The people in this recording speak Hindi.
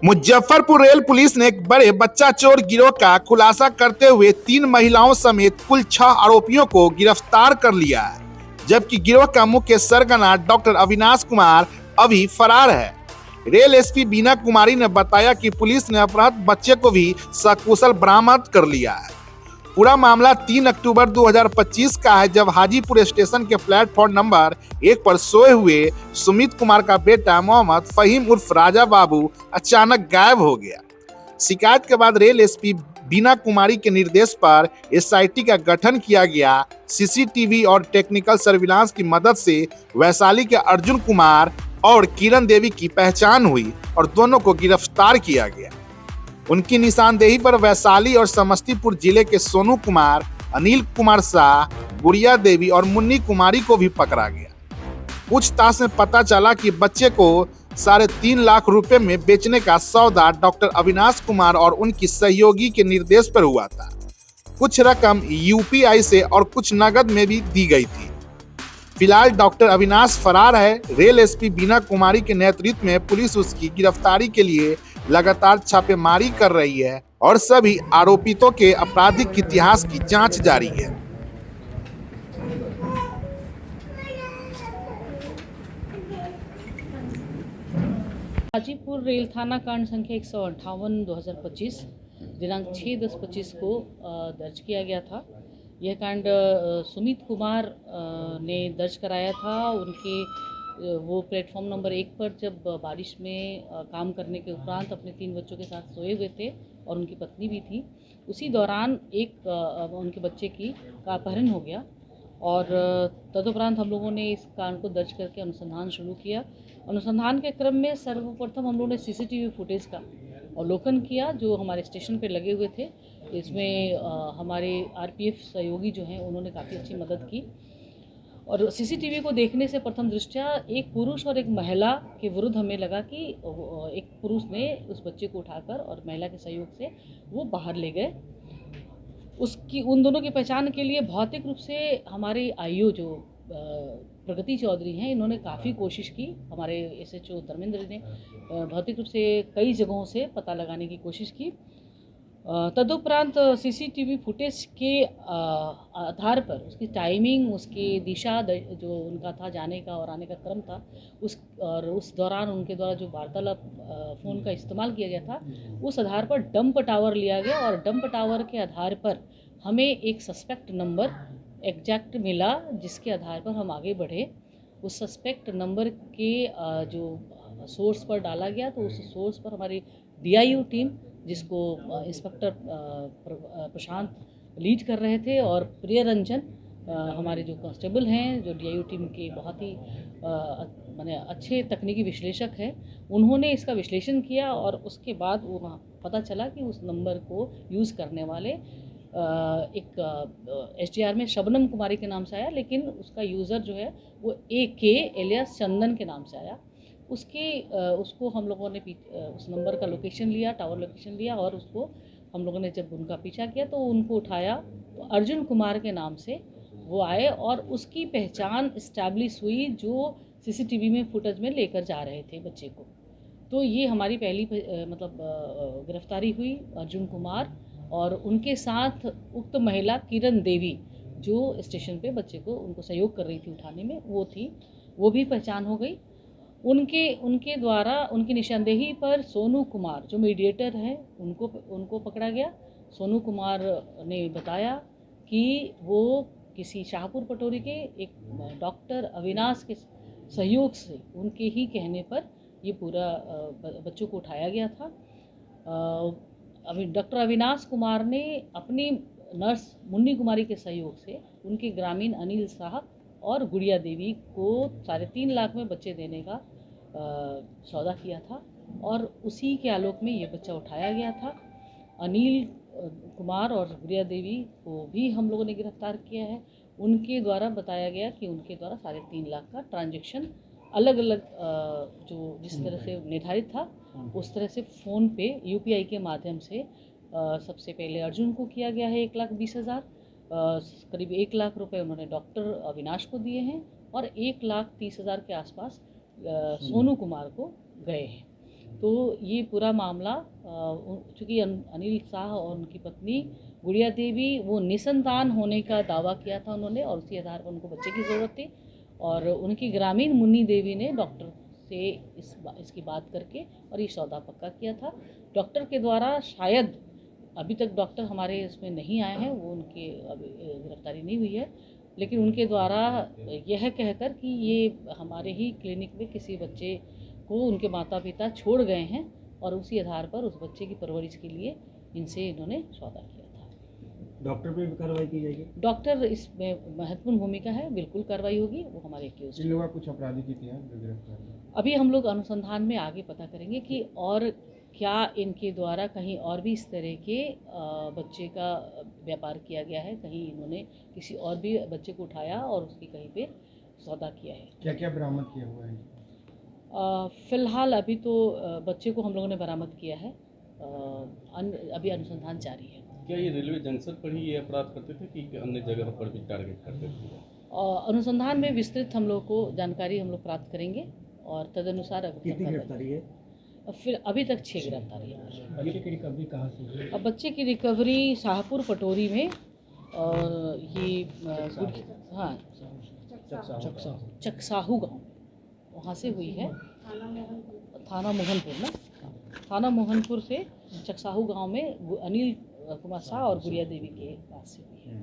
मुजफ्फरपुर रेल पुलिस ने एक बड़े बच्चा चोर गिरोह का खुलासा करते हुए 3 महिलाओं समेत कुल 6 आरोपियों को गिरफ्तार कर लिया है, जबकि गिरोह का मुख्य सरगना डॉक्टर अविनाश कुमार अभी फरार है। रेल एसपी बीना कुमारी ने बताया कि पुलिस ने अपहृत बच्चे को भी सकुशल बरामद कर लिया है। पूरा मामला 3 अक्टूबर 2025 का है, जब हाजीपुर स्टेशन के प्लेटफॉर्म नंबर 1 पर सोए हुए सुमित कुमार का बेटा मोहम्मद फहीम उर्फ राजा बाबू अचानक गायब हो गया। शिकायत के बाद रेल एसपी बीना कुमारी के निर्देश पर एसआईटी का गठन किया गया। सीसीटीवी और टेक्निकल सर्विलांस की मदद से वैशाली के अर्जुन कुमार और किरण देवी की पहचान हुई और दोनों को गिरफ्तार किया गया। उनकी निशानदेही पर वैशाली और समस्तीपुर जिले के सोनू कुमार, अनिल कुमार शाह, गुड़िया देवी और मुन्नी कुमारी को भी पकड़ा गया। पूछताछ में पता चला कि बच्चे को 3.5 लाख रुपए में बेचने का सौदा डॉक्टर अविनाश कुमार और उनकी सहयोगी के निर्देश पर हुआ था। कुछ रकम यूपीआई से और कुछ नगद में भी दी गई थी। फिलहाल डॉक्टर अविनाश फरार है। रेल एसपी बीना कुमारी के नेतृत्व में पुलिस उसकी गिरफ्तारी के लिए लगातार छापेमारी कर रही है और सभी आरोपितों के आपराधिक इतिहास की जांच जारी है। हाजीपुर रेल थाना कांड संख्या 158/2025 दिनांक 6/10/25 को दर्ज किया गया था। यह कांड सुमित कुमार ने दर्ज कराया था। उनके वो प्लेटफॉर्म नंबर 1 पर जब बारिश में काम करने के उपरांत अपने 3 बच्चों के साथ सोए हुए थे और उनकी पत्नी भी थी। उसी दौरान उनके बच्चे का अपहरण हो गया और तदुपरांत हम लोगों ने इस कांड को दर्ज करके अनुसंधान शुरू किया। अनुसंधान के क्रम में सर्वप्रथम हम लोगों ने सीसीटीवी फुटेज का अवलोकन किया जो हमारे स्टेशन पे लगे हुए थे। इसमें हमारे आरपीएफ सहयोगी जो हैं उन्होंने काफ़ी अच्छी मदद की और सीसीटीवी को देखने से प्रथम दृष्टया एक पुरुष और एक महिला के विरुद्ध हमें लगा कि एक पुरुष ने उस बच्चे को उठाकर और महिला के सहयोग से वो बाहर ले गए। उन दोनों की पहचान के लिए भौतिक रूप से हमारे आईओ जो प्रगति चौधरी हैं, इन्होंने काफ़ी कोशिश की। हमारे एसएचओ धर्मेंद्र ने भौतिक रूप से कई जगहों से पता लगाने की कोशिश की। तदुपरांत सीसीटीवी फुटेज के आधार पर उसकी टाइमिंग, उसकी दिशा जो उनका था जाने का और आने का क्रम था, उस दौरान उनके द्वारा जो वार्तालाप फ़ोन का इस्तेमाल किया गया था, उस आधार पर डंप टावर लिया गया और डंप टावर के आधार पर हमें एक सस्पेक्ट नंबर एग्जैक्ट मिला, जिसके आधार पर हम आगे बढ़े। उस सस्पेक्ट नंबर के जो सोर्स पर डाला गया, तो उस सोर्स पर हमारी डीआईयू टीम, जिसको इंस्पेक्टर प्रशांत लीड कर रहे थे, और प्रिय रंजन हमारे जो कांस्टेबल हैं, जो डीआईयू टीम के बहुत ही माने अच्छे तकनीकी विश्लेषक हैं, उन्होंने इसका विश्लेषण किया और उसके बाद वो पता चला कि उस नंबर को यूज़ करने वाले एक एसडीआर में शबनम कुमारी के नाम से आया, लेकिन उसका यूज़र जो है वो AK एलियास चंदन के नाम से आया। उसको हम लोगों ने उस नंबर का लोकेशन लिया, टावर लोकेशन लिया, और उसको हम लोगों ने जब उनका पीछा किया तो उनको उठाया तो अर्जुन कुमार के नाम से वो आए और उसकी पहचान इस्टेब्लिश हुई जो सीसीटीवी में फुटेज में लेकर जा रहे थे बच्चे को। तो ये हमारी पहली गिरफ्तारी हुई अर्जुन कुमार और उनके साथ उक्त महिला किरण देवी, जो स्टेशन पे बच्चे को उनको सहयोग कर रही थी उठाने में, वो भी पहचान हो गई। उनके द्वारा उनकी निशानदेही पर सोनू कुमार जो मीडिएटर हैं उनको पकड़ा गया। सोनू कुमार ने बताया कि वो किसी शाहपुर पटोरी के एक डॉक्टर अविनाश के सहयोग से, उनके ही कहने पर ये पूरा बच्चों को उठाया गया था। अभी डॉक्टर अविनाश कुमार ने अपनी नर्स मुन्नी कुमारी के सहयोग से उनके ग्रामीण अनिल शाह और गुड़िया देवी को 3.5 लाख में बच्चे देने का सौदा किया था और उसी के आलोक में ये बच्चा उठाया गया था। अनिल कुमार और गुड़िया देवी को भी हम लोगों ने गिरफ्तार किया है। उनके द्वारा बताया गया कि उनके द्वारा 3.5 लाख का ट्रांजैक्शन अलग अलग जो जिस तरह से निर्धारित था उस तरह से फ़ोन पे यूपीआई के माध्यम से सबसे पहले अर्जुन को किया गया है 1,20,000, करीब 1 लाख रुपए उन्होंने डॉक्टर अविनाश को दिए हैं और 1,30,000 के आसपास सोनू कुमार को गए हैं। तो ये पूरा मामला चूँकि अनिल शाह और उनकी पत्नी गुड़िया देवी वो निसंतान होने का दावा किया था उन्होंने, और उसी आधार पर उनको बच्चे की ज़रूरत थी, और उनकी ग्रामीण मुन्नी देवी ने डॉक्टर से इसकी बात करके और ये सौदा पक्का किया था। डॉक्टर के द्वारा शायद अभी तक डॉक्टर हमारे इसमें नहीं आए हैं, वो उनकी अभी गिरफ्तारी नहीं हुई है, लेकिन उनके द्वारा यह कहकर कि ये हमारे ही क्लिनिक में किसी बच्चे को उनके माता पिता छोड़ गए हैं और उसी आधार पर उस बच्चे की परवरिश के लिए इनसे इन्होंने सौदा किया था। डॉक्टर पे भी कार्रवाई की जाएगी? डॉक्टर इसमें महत्वपूर्ण भूमिका है, बिल्कुल कार्रवाई होगी, वो हमारे एक्यूज। इन लोगों का कुछ आपराधिक इतिहास जो गिरफ्तार है? अभी हम लोग अनुसंधान में आगे पता करेंगे कि और क्या इनके द्वारा कहीं और भी इस तरह के बच्चे का व्यापार किया गया है, कहीं इन्होंने किसी और भी बच्चे को उठाया और उसकी कहीं पे सौदा किया है। क्या क्या बरामद किया हुआ है? फ़िलहाल अभी तो बच्चे को हम लोगों ने बरामद किया है, अभी अनुसंधान जारी है। क्या ये रेलवे जंक्शन पर ही ये अपराध करते थे कि अन्य जगह पर भी टारगेट करते थे? अनुसंधान में विस्तृत हम लोग को जानकारी हम लोग प्राप्त करेंगे और तदनुसार कितनी गिरफ्तारी है? फिर अभी तक 6 गिरफ्तारी है। बच्चे की रिकवरी कहाँ से हुई? अब बच्चे की रिकवरी शाहपुर पटोरी में, और ये हाँ चकसाहू गांव वहाँ से हुई है, थाना मोहनपुर ना, थाना मोहनपुर से चकसाहू गांव में अनिल कुमार शाह और गुड़िया देवी के पास से हुई है।